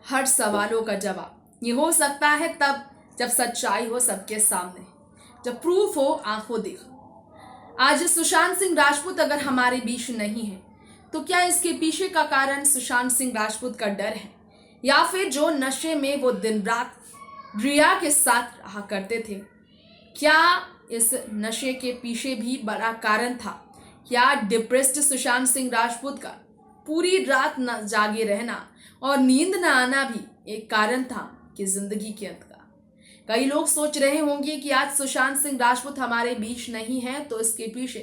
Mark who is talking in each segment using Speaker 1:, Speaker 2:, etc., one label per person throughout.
Speaker 1: हर सवालों का जवाब। ये हो सकता है तब जब सच्चाई हो सबके सामने, जब प्रूफ हो आंखों देखा। आज सुशांत सिंह राजपूत अगर हमारे बीच नहीं है तो क्या इसके पीछे का कारण सुशांत सिंह राजपूत का डर है, या फिर जो नशे में वो दिन रात रिया के साथ रहा करते थे? क्या इस नशे के पीछे भी बड़ा कारण था? क्या डिप्रेस्ड सुशांत सिंह राजपूत का पूरी रात न जागे रहना और नींद न आना भी एक कारण था कि जिंदगी के अंत का? कई लोग सोच रहे होंगे कि आज सुशांत सिंह राजपूत हमारे बीच नहीं है तो इसके पीछे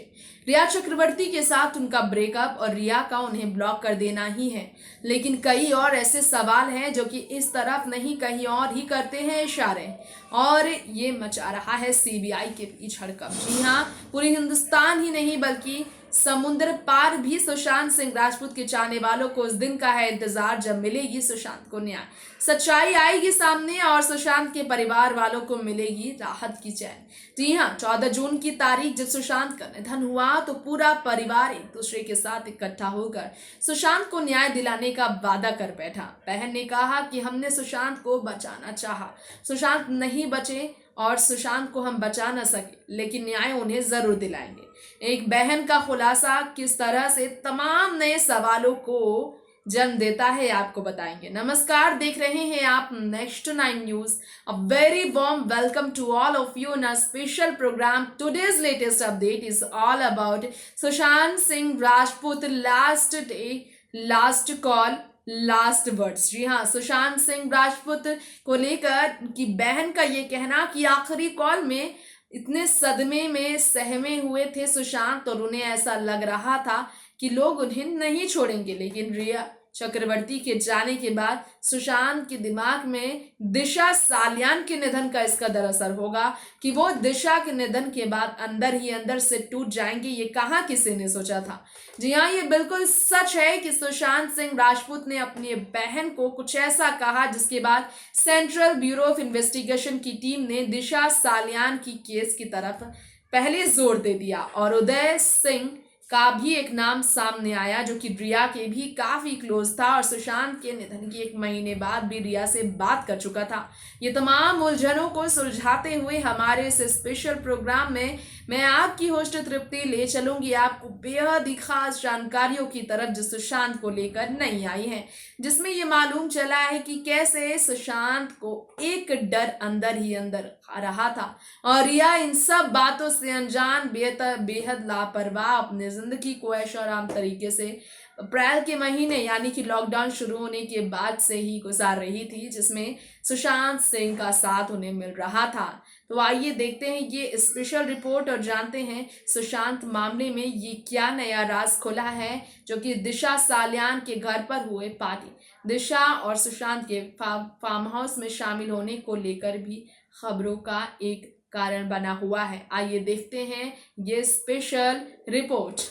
Speaker 1: रिया चक्रवर्ती के साथ उनका ब्रेकअप और रिया का उन्हें ब्लॉक कर देना ही है। लेकिन कई और ऐसे सवाल हैं जो कि इस तरफ नहीं कहीं और ही करते हैं इशारे, और ये मचा रहा है सीबीआई के बीच हड़कंप। जी हाँ, पूरे हिंदुस्तान ही नहीं बल्कि समुद्र पार भी सुशांत सिंह राजपूत के चाहने वालों को उस दिन का है इंतजार जब मिलेगी सुशांत को न्याय, सच्चाई आएगी सामने और सुशांत के परिवार वालों को मिलेगी राहत की चैन। जी हाँ, 14 जून की तारीख जब सुशांत का निधन हुआ तो पूरा परिवार एक दूसरे के साथ इकट्ठा होकर सुशांत को न्याय दिलाने का वादा कर बैठा। बहन ने कहा कि हमने सुशांत को बचाना चाहा, सुशांत नहीं बचे और सुशांत को हम बचा न सके, लेकिन न्याय उन्हें जरूर दिलाएंगे। एक बहन का खुलासा किस तरह से तमाम नए सवालों को जन्म देता है आपको बताएंगे। नमस्कार, देख रहे हैं आप next 9 news. A very warm welcome to all of you in a special program. Today's latest update is all about Sushant Singh Rajput last day, last call, last words. जी हाँ, सुशांत सिंह राजपूत को लेकर की बहन का ये कहना कि आखिरी कॉल में इतने सदमे में सहमे हुए थे सुशांत और उन्हें ऐसा लग रहा था कि लोग उन्हें नहीं छोड़ेंगे, लेकिन रिया चक्रवर्ती के जाने के बाद सुशांत के दिमाग में दिशा सालियान के निधन का इस कदर असर होगा कि वो दिशा के निधन के बाद अंदर ही अंदर से टूट जाएंगे। ये कहाँ किसी ने सोचा था? जी हाँ, ये बिल्कुल सच है कि सुशांत सिंह राजपूत ने अपनी बहन को कुछ ऐसा कहा जिसके बाद सेंट्रल ब्यूरो ऑफ इन्वेस्टिगेशन की टीम ने दिशा सालियान की केस की तरफ पहले जोर दे दिया और उदय सिंह का भी एक नाम सामने आया जो कि रिया के भी काफी क्लोज था और सुशांत के निधन की 1 महीने बाद भी रिया से बात कर चुका था। ये तमाम उलझनों को सुलझाते हुए हमारे इस स्पेशल प्रोग्राम में मैं आपकी होस्ट तृप्ति ले चलूंगी आपको बेहद ही खास जानकारियों की तरफ जो सुशांत को लेकर नहीं आई है, जिसमें ये मालूम चला है कि कैसे सुशांत को एक डर अंदर ही अंदर आ रहा था और रिया इन सब बातों से अनजान बेहद लापरवाह अपने जिंदगी को ऐशो आराम तरीके से अप्रैल के महीने यानी कि लॉकडाउन शुरू होने के बाद से ही गुजार रही थी, जिसमें सुशांत सिंह का साथ उन्हें मिल रहा था। तो आइए देखते हैं ये स्पेशल रिपोर्ट और जानते हैं सुशांत मामले में ये क्या नया राज खुला है, जो कि दिशा सालियान के घर पर हुए पार्टी, दिशा और सुशांत के फार्म हाउस में शामिल होने को लेकर भी खबरों का एक कारण बना हुआ है। आइए देखते हैं ये स्पेशल रिपोर्ट।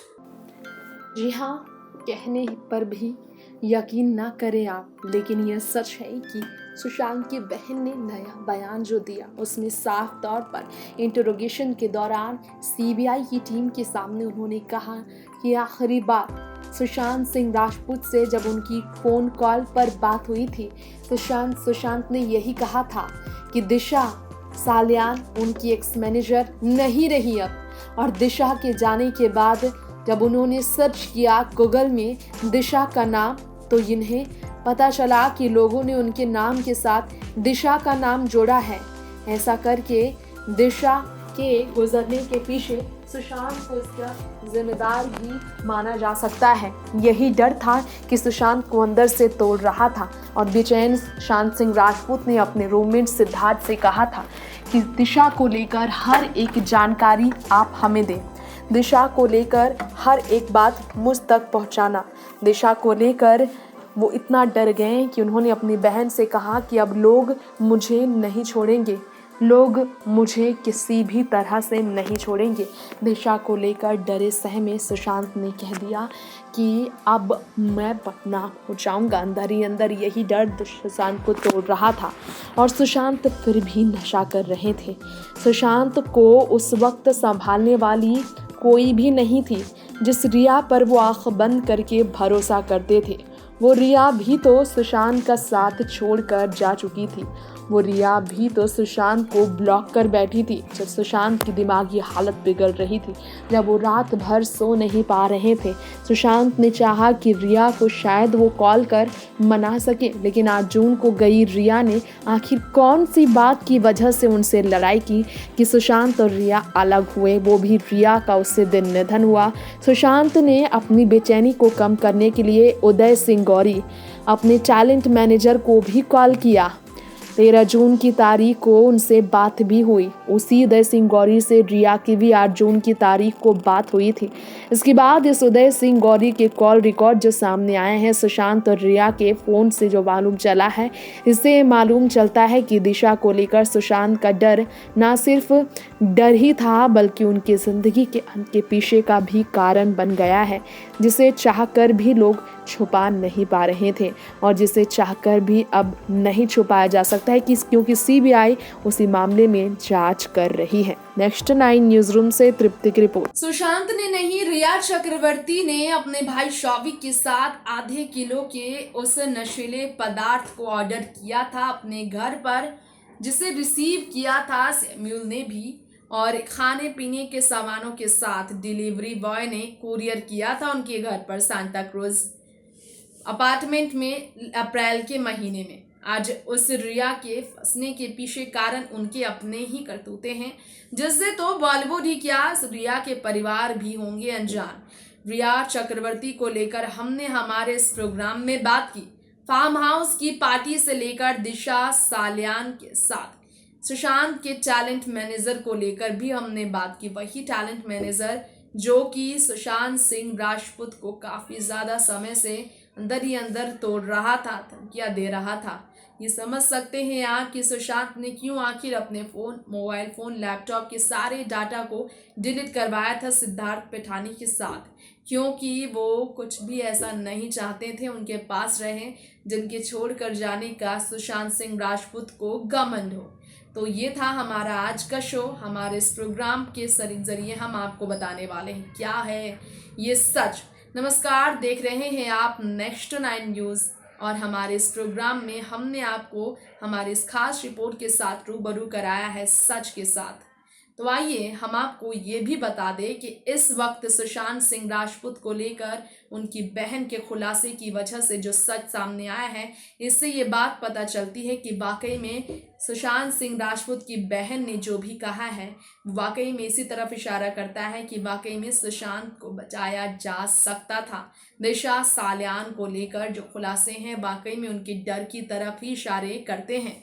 Speaker 2: जी हाँ, कहने पर भी यकीन ना करें आप, लेकिन यह सच है कि सुशांत की बहन ने नया बयान जो दिया उसमें साफ तौर पर इंटरोगेशन के दौरान सीबीआई की टीम के सामने उन्होंने कहा कि आखिरी बार सुशांत सिंह राजपूत से जब उनकी फ़ोन कॉल पर बात हुई थी सुशांत ने यही कहा था कि दिशा सालियान उनकी एक्स मैनेजर नहीं रही अब, और दिशा के जाने के बाद जब उन्होंने सर्च किया गूगल में दिशा का नाम तो इन्हें पता चला कि लोगों ने उनके नाम के साथ दिशा का नाम जोड़ा है। ऐसा करके दिशा के गुजरने के पीछे सुशांत को इसका जिम्मेदार भी माना जा सकता है। यही डर था कि सुशांत को अंदर से तोड़ रहा था और बेचैन सुशांत सिंह राजपूत ने अपने रूममेट सिद्धार्थ से कहा था कि दिशा को लेकर हर एक जानकारी आप हमें दें, दिशा को लेकर हर एक बात मुझ तक पहुंचाना। दिशा को लेकर वो इतना डर गए कि उन्होंने अपनी बहन से कहा कि अब लोग मुझे नहीं छोड़ेंगे, लोग मुझे किसी भी तरह से नहीं छोड़ेंगे। दिशा को लेकर डरे सहमे सुशांत ने कह दिया कि अब मैं पटना हो जाऊंगा। अंदर ही अंदर यही डर सुशांत को तोड़ रहा था और सुशांत फिर भी नशा कर रहे थे। सुशांत को उस वक्त संभालने वाली कोई भी नहीं थी जिस रिया पर वो आंख बंद करके भरोसा करते थे। वो रिया भी तो सुशांत का साथ छोड़कर जा चुकी थी। वो रिया भी तो सुशांत को ब्लॉक कर बैठी थी जब सुशांत की दिमागी हालत बिगड़ रही थी, जब वो रात भर सो नहीं पा रहे थे। सुशांत ने चाहा कि रिया को शायद वो कॉल कर मना सके, लेकिन आज जून को गई रिया ने आखिर कौन सी बात की वजह से उनसे लड़ाई की कि सुशांत और रिया अलग हुए, वो भी रिया का उससे दिन निधन हुआ। सुशांत ने अपनी बेचैनी को कम करने के लिए उदय सिंह गौरी अपने टैलेंट मैनेजर को भी कॉल किया। 13 जून की तारीख को उनसे बात भी हुई। उसी उदय सिंह गौरी से रिया की भी 8 जून की तारीख को बात हुई थी। इसके बाद इस उदय सिंह गौरी के कॉल रिकॉर्ड जो सामने आए हैं सुशांत और रिया के फ़ोन से जो मालूम चला है, इससे मालूम चलता है कि दिशा को लेकर सुशांत का डर ना सिर्फ डर ही था बल्कि उनकी ज़िंदगी के अंत के पीछे का भी कारण बन गया है, जिसे चाहकर भी लोग छुपा नहीं पा रहे थे और जिसे चाहकर भी अब नहीं छुपाया जा सकता है क्योंकि सीबीआई उसी मामले में जांच कर रही है। नेक्स्ट 9 न्यूज रूम से तृप्ति की रिपोर्ट।
Speaker 1: सुशांत ने नहीं, रिया चक्रवर्ती ने अपने भाई शौविक के साथ आधे किलो के उस नशीले पदार्थ को ऑर्डर किया था अपने घर पर, जिसे रिसीव किया था सैम्यूल ने भी, और खाने पीने के सामानों के साथ डिलीवरी बॉय ने कुरियर किया था उनके घर पर सांता क्रूज अपार्टमेंट में अप्रैल के महीने में। आज उस रिया के फंसने के पीछे कारण उनके अपने ही करतूते हैं, जिससे तो बॉलीवुड ही क्या रिया के परिवार भी होंगे अनजान। रिया चक्रवर्ती को लेकर हमने हमारे इस प्रोग्राम में बात की। फार्म हाउस की पार्टी से लेकर दिशा सालियान के साथ सुशांत के टैलेंट मैनेजर को लेकर भी हमने बात की। वही टैलेंट मैनेजर जो कि सुशांत सिंह राजपूत को काफ़ी ज़्यादा समय से अंदर ही अंदर तोड़ रहा था, धमकियाँ दे रहा था। ये समझ सकते हैं आप कि सुशांत ने क्यों आखिर अपने फ़ोन, मोबाइल फ़ोन, लैपटॉप के सारे डाटा को डिलीट करवाया था सिद्धार्थ पिठानी के साथ, क्योंकि वो कुछ भी ऐसा नहीं चाहते थे उनके पास रहे जिनके छोड़ कर जाने का सुशांत सिंह राजपूत को घमंड हो। तो ये था हमारा आज का शो। हमारे इस प्रोग्राम के जरिए हम आपको बताने वाले हैं क्या है ये सच। नमस्कार, देख रहे हैं आप नेक्स्ट 9 न्यूज़ और हमारे इस प्रोग्राम में हमने आपको हमारे इस खास रिपोर्ट के साथ रूबरू कराया है सच के साथ। तो आइए हम आपको ये भी बता दें कि इस वक्त सुशांत सिंह राजपूत को लेकर उनकी बहन के खुलासे की वजह से जो सच सामने आया है, इससे ये बात पता चलती है कि वाकई में सुशांत सिंह राजपूत की बहन ने जो भी कहा है वाकई में इसी तरफ इशारा करता है कि वाकई में सुशांत को बचाया जा सकता था। दिशा सालियान को लेकर जो खुलासे हैं वाकई में उनके डर की तरफ ही इशारे करते हैं।